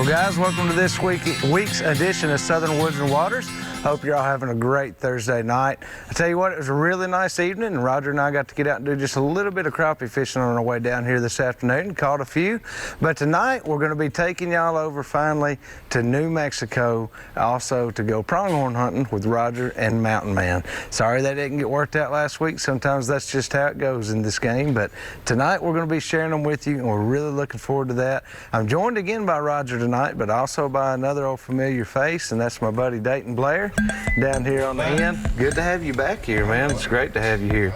Well, guys, welcome to this week's edition of Southern Woods and Waters. Hope you're all having a great Thursday night. I tell you what, it was a really nice evening, and Roger and I got to get out and do just a little bit of crappie fishing on our way down here this afternoon. Caught a few, but tonight we're going to be taking y'all over finally to New Mexico, also to go pronghorn hunting with Roger and Mountain Man. Sorry that didn't get worked out last week. Sometimes that's just how it goes in this game, but tonight we're going to be sharing them with you, and we're really looking forward to that. I'm joined again by Roger tonight, but also by another old familiar face, and that's my buddy Dayton Blair down here on the end. Good to have you back here, man. It's great to have you here.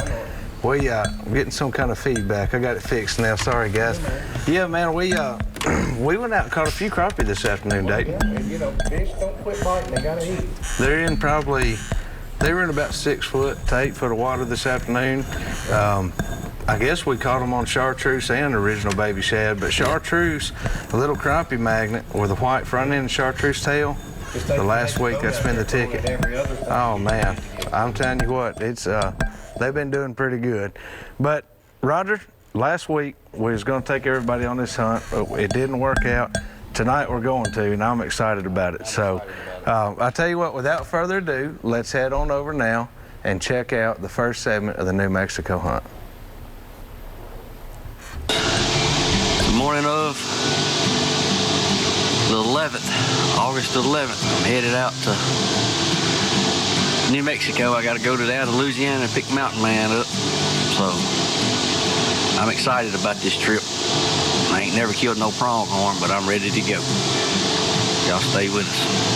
I'm getting some kind of feedback. I got it fixed now. Sorry, guys. Yeah, man, we went out and caught a few crappie this afternoon, Dayton. Yeah, you know, fish don't quit biting. They gotta eat. They were in about 6 foot to 8 foot of water this afternoon. I guess we caught them on chartreuse and original baby shad, but chartreuse, a little crappie magnet with a white front end and chartreuse tail. The last week that's been the ticket. Oh man, I'm telling you what, it's they've been doing pretty good. But Roger, last week we was going to take everybody on this hunt, but it didn't work out. Tonight we're going to, and I'm excited about it. So I tell you what, without further ado, let's head on over now and check out the first segment of the New Mexico hunt. The morning of the 11th, August 11th, I'm headed out to New Mexico. I got to go down to Louisiana and pick Mountain Man up. So I'm excited about this trip. I ain't never killed no pronghorn, but I'm ready to go. Y'all stay with us.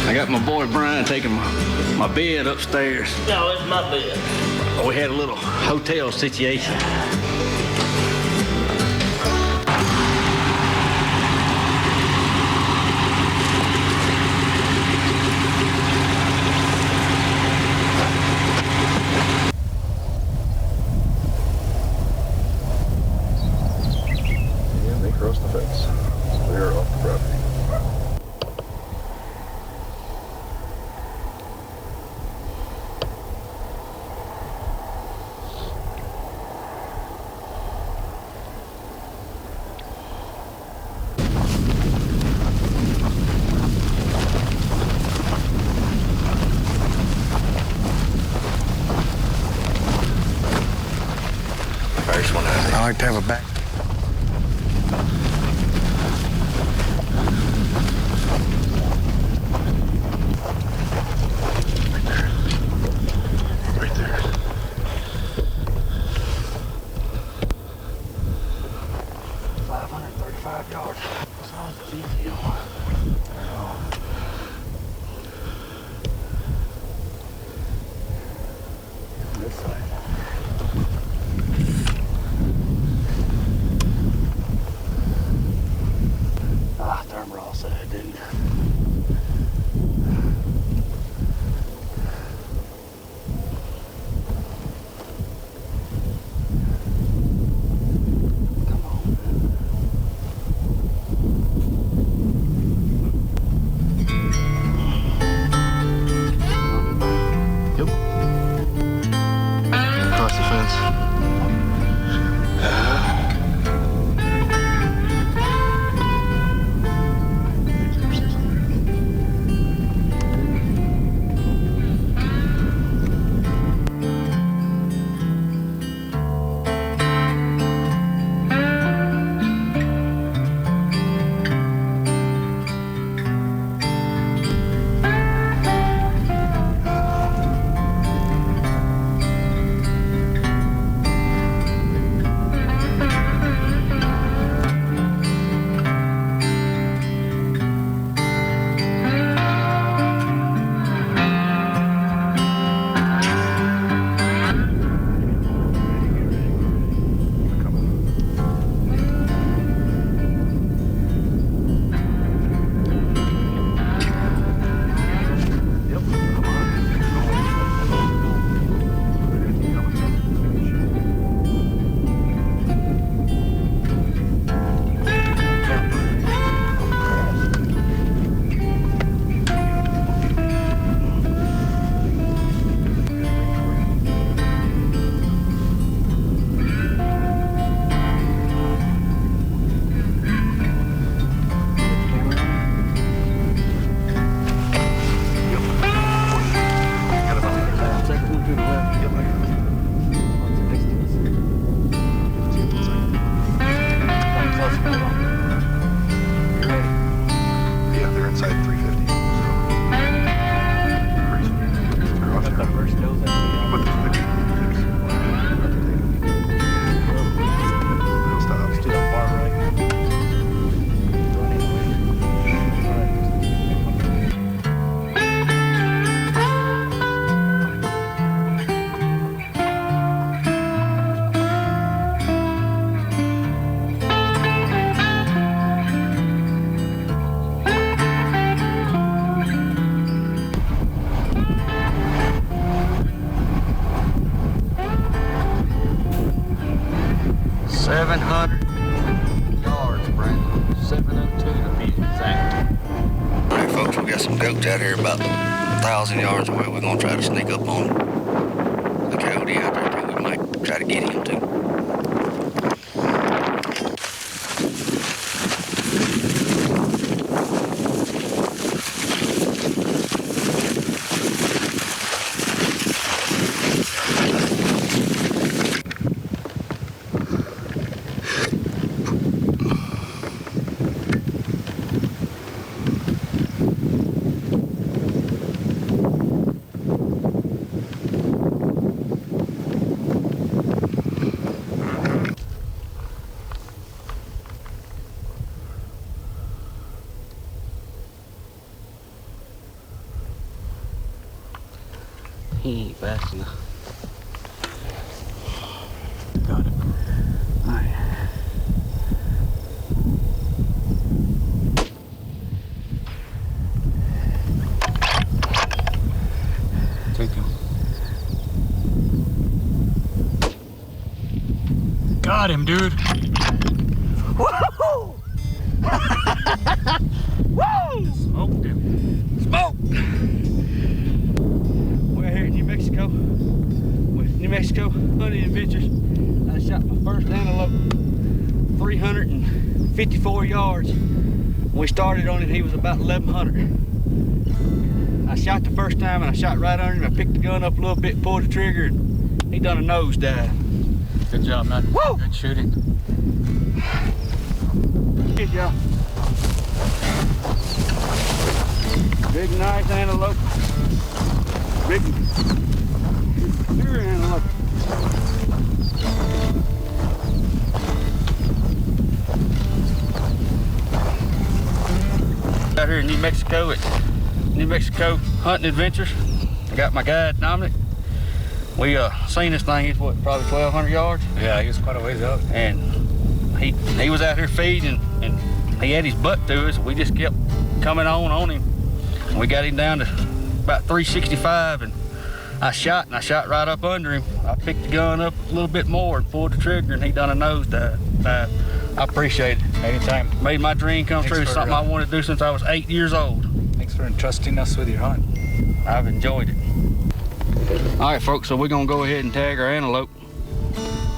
I got my boy Brian taking my bed upstairs. No, it's my bed. We had a little hotel situation. Yeah, they crossed the fence. So they're off the property. I like to have a back. Right there. $535. That's not a big deal. This side. out here about 1,000 yards away. We're gonna try to sneak up on the coyote out there too. We might try to get him too. He ain't fast enough. Got it. All right. Take him. Got him, dude. Woo! Woo! Smoked him. Smoke! We're here in New Mexico with New Mexico Hunting Adventures. I shot my first antelope 354 yards. When we started on it, he was about 1,100. I shot the first time and I shot right under him. I picked the gun up a little bit, pulled the trigger, and he done a nosedive. Good job, man. Woo! Good shooting. Good job. Big, nice antelope. Big, pure antelope. Out here in New Mexico at New Mexico Hunting Adventures. I got my guide Dominic. We seen this thing. He's what, probably 1,200 yards. Yeah, he was quite a ways out. And he was out here feeding, and he had his butt to us. We just kept coming on him. And we got him down to about 365, and I shot right up under him. I picked the gun up a little bit more and pulled the trigger, and he done a nosedive. I appreciate it. Anytime. Made my dream come true. Something I wanted to do since I was 8 years old. Thanks for entrusting us with your hunt. I've enjoyed it. All right, folks, so we're gonna go ahead and tag our antelope.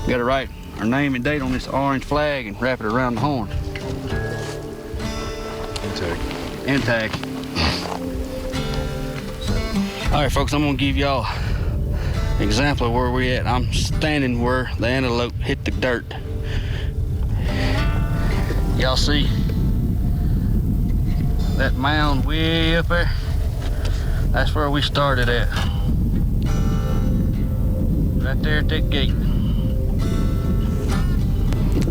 Got to write our name and date on this orange flag and wrap it around the horn. And tag. All right, folks, I'm gonna give y'all an example of where we're at. I'm standing where the antelope hit the dirt. Y'all see that mound way up there? That's where we started at. Right there at that gate.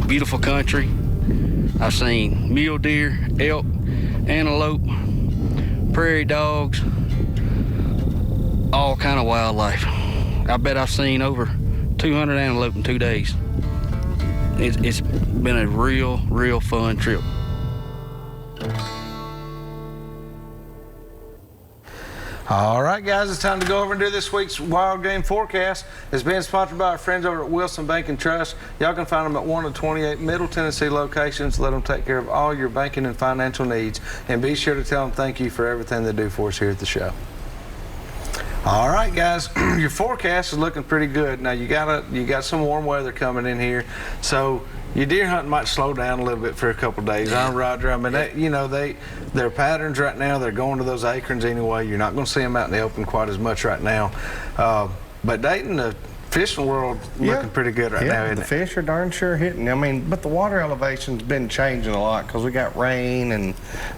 Beautiful country. I've seen mule deer, elk, antelope, prairie dogs, all kind of wildlife. I bet I've seen over 200 antelope in 2 days. It's been a real fun trip. All right, guys, it's time to go over and do this week's wild game forecast. It's being sponsored by our friends over at Wilson Bank and Trust. Y'all can find them at one of 28 Middle Tennessee locations. Let them take care of all your banking and financial needs. And be sure to tell them thank you for everything they do for us here at the show. All right, guys, your forecast is looking pretty good. Now, you got some warm weather coming in here, so your deer hunting might slow down a little bit for a couple of days, huh, Roger? I mean, their patterns right now, they're going to those acorns anyway. You're not going to see them out in the open quite as much right now. But Dayton, the fishing world, looking pretty good right now, isn't the it? fish are darn sure hitting. I mean, but the water elevation's been changing a lot because we got rain and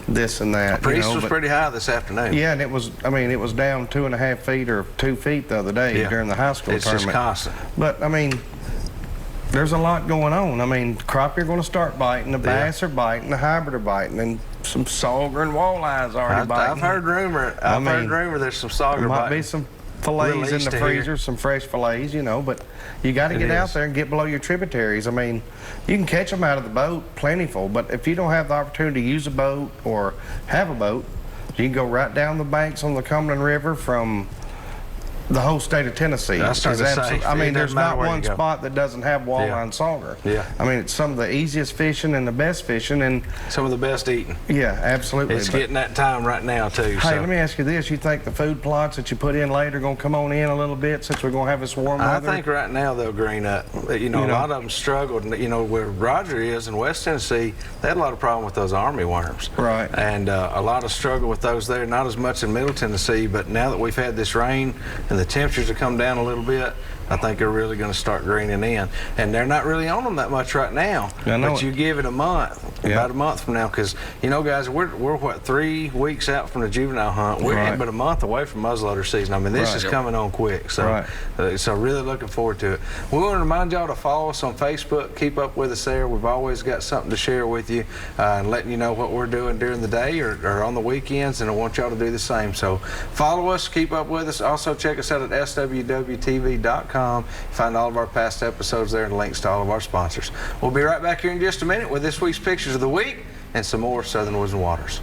this and that. Priest was pretty high this afternoon. Yeah, and it was down 2.5 feet or 2 feet the other day during the high school tournament. It's just constant. But, I mean, there's a lot going on. I mean, crappie are going to start biting, the bass are biting, the hybrid are biting, and some sauger and walleyes already biting. I've heard rumor there's some sauger there might biting. be some fillets in the freezer, some fresh fillets, but you got to get out there and get below your tributaries. I mean, you can catch them out of the boat, plentiful, but if you don't have the opportunity to use a boat or have a boat, you can go right down the banks on the Cumberland River from the whole state of Tennessee. I was starting to say, I mean, it there's doesn't matter not where one you go. spot that doesn't have walleye and sauger. Yeah. I mean, it's some of the easiest fishing and the best fishing, and Some of the best eating. yeah, absolutely. It's But, getting that time right now, too. hey, so. let me ask you this. You think the food plots that you put in later are going to come on in a little bit since we're going to have this warm I weather? think right now they'll green up. You know, a lot of them struggled. You know, where Roger is in West Tennessee, they had a lot of problem with those army worms. Right. And a lot of struggle with those there. Not as much in Middle Tennessee, but now that we've had this rain and the temperatures have come down a little bit, I think they're really going to start greening in. And they're not really on them that much right now. I know but you give it a month, about a month from now, because, you know, guys, we're what, 3 weeks out from the juvenile hunt. We're Right. but a month away from muzzleloader season. I mean, this is coming on quick. So, so really looking forward to it. We want to remind y'all to follow us on Facebook. Keep up with us there. We've always got something to share with you and letting you know what we're doing during the day or on the weekends, and I want y'all to do the same. So follow us, keep up with us. Also check us out at swwtv.com. Find all of our past episodes there and links to all of our sponsors. We'll be right back here in just a minute with this week's Pictures of the Week and some more Southern Woods and Waters.